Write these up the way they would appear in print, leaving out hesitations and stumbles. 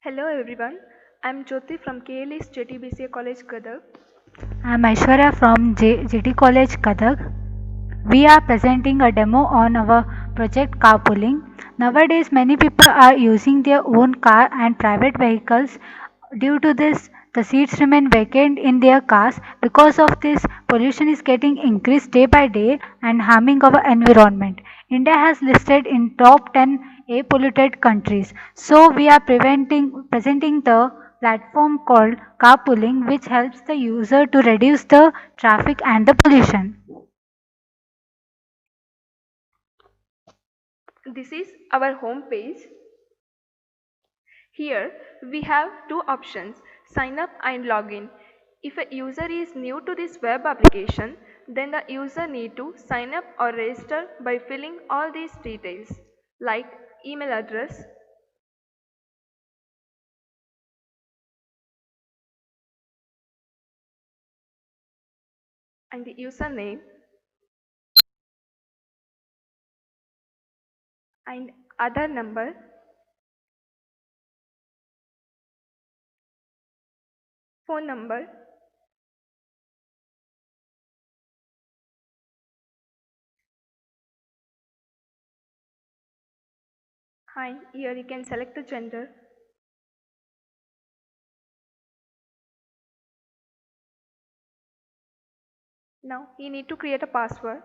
Hello everyone, I'm Jyoti from KLE's JTBCA College Gadag. I'm Aishwarya from GT College Kadak. We are presenting a demo on our project carpooling. Nowadays, many people are using their own car and private vehicles. Due to this, the seats remain vacant in their cars. Because of this, pollution is getting increased day by day and harming our environment. India has listed in top 10 air polluted countries. So we are presenting the platform called carpooling, which helps the user to reduce the traffic and the pollution. This is our home page. Here we have two options, sign up and login. If a user is new to this web application, then the user need to sign up or register by filling all these details like email address, and the username and Aadhaar number, phone number, and here you can select the gender. Now you need to create a password.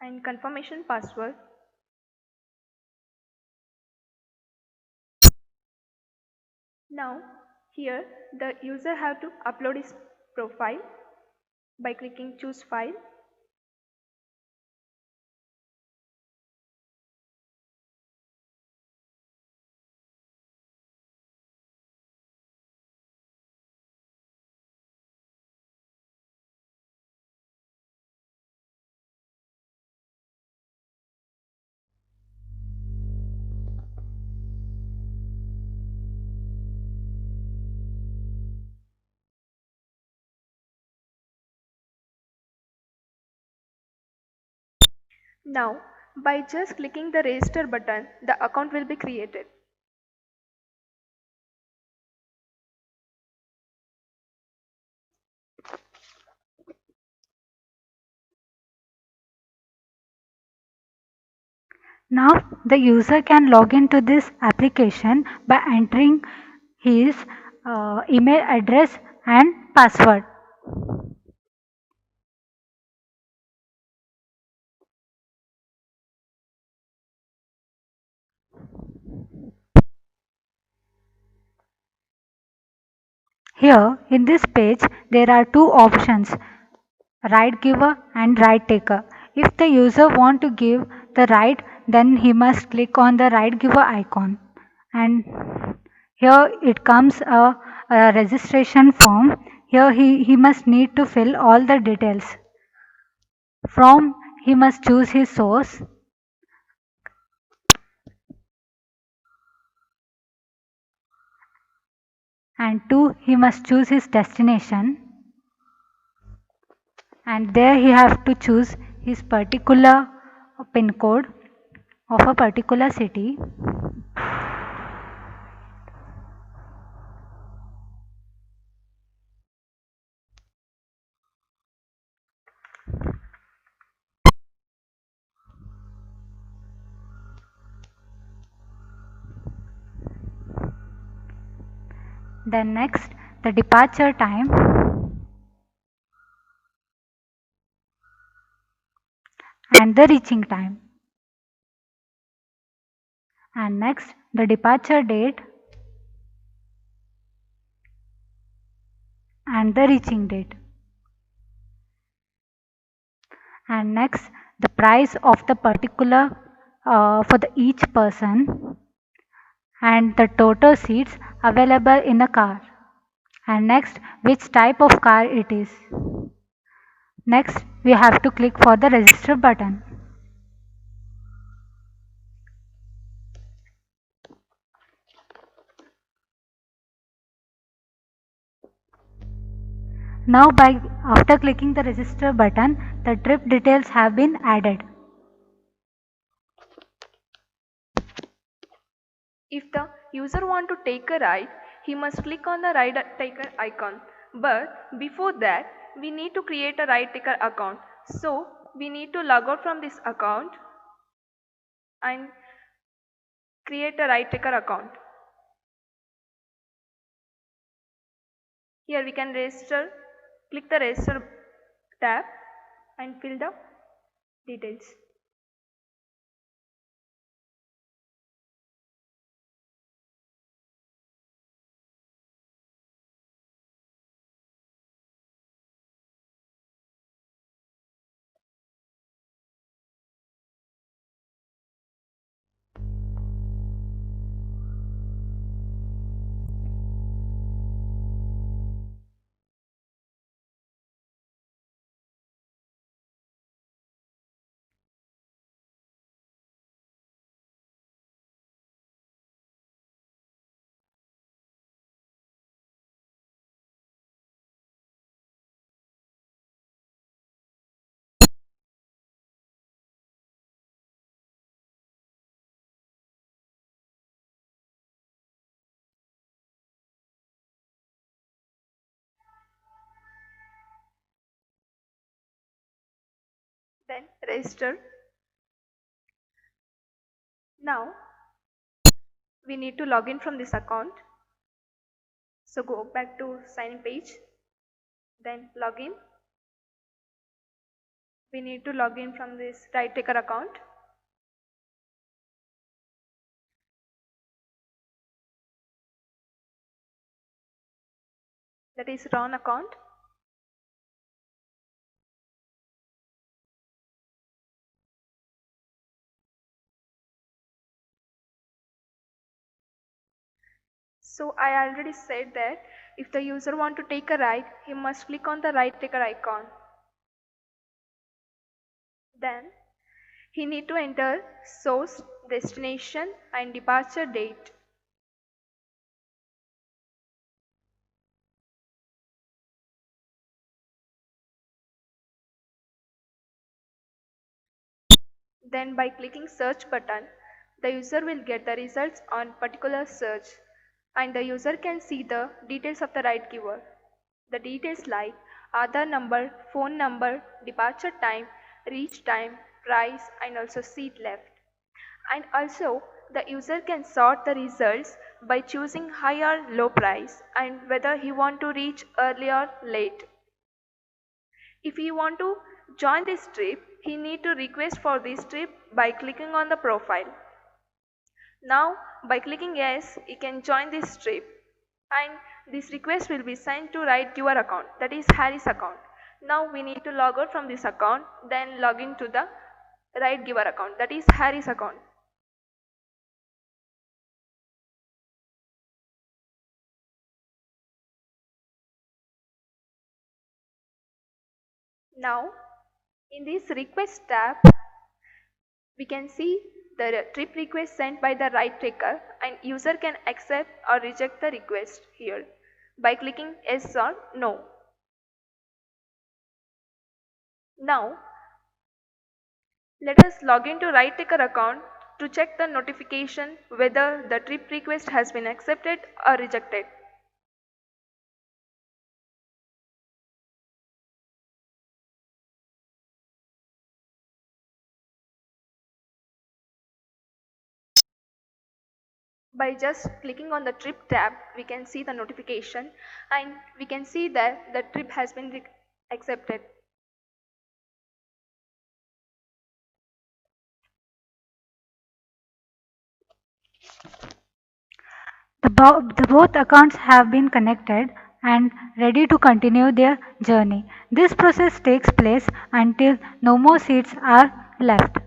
And confirmation password. Now here the user have to upload his profile by clicking choose file. Now by just clicking the register button, the account will be created. Now the user can log into this application by entering his email address and password. Here in this page there are two options, right giver and right taker. If the user want to give the right, then he must click on the right giver icon, and here it comes a registration form. Here he must need to fill all the details. From he must choose his source, and two he must choose his destination, and there he have to choose his particular pin code of a particular city. Then next the departure time, and the reaching time, and next the departure date and the reaching date, and next the price of the particular for the each person, and the total seats available in the car, and next which type of car it is. Next we have to click for the register button. Now after clicking the register button, the trip details have been added. If the user want to take a ride, he must click on the ride taker icon. But before that, we need to create a ride taker account. So we need to log out from this account and create a ride taker account. Here we can register, click the register tab and fill the details. Then register. Now we need to log in from this account. So go back to sign in page, then log in. We need to log in from this ride taker account. That is run account. So I already said that if the user want to take a ride, he must click on the ride taker icon. Then he need to enter source, destination and departure date. Then by clicking search button, the user will get the results on particular search and the user can see the details of the ride giver. The details like Aadhaar number, phone number, departure time, reach time, price and also seat left. And also the user can sort the results by choosing high or low price and whether he want to reach early or late. If he want to join this trip, he need to request for this trip by clicking on the profile. Now by clicking yes, he can join this trip and this request will be sent to Ride Giver account, that is Harry's account. Now we need to log out from this account, then log into the Ride Giver account, that is Harry's account. Now in this request tab, we can see the trip request sent by the ride taker and user can accept or reject the request here by clicking yes or no. Now let us log into ride taker account to check the notification whether the trip request has been accepted or rejected. By just clicking on the trip tab, we can see the notification and we can see that the trip has been accepted. The both accounts have been connected and ready to continue their journey. This process takes place until no more seats are left.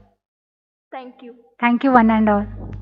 Thank you. Thank you, one and all.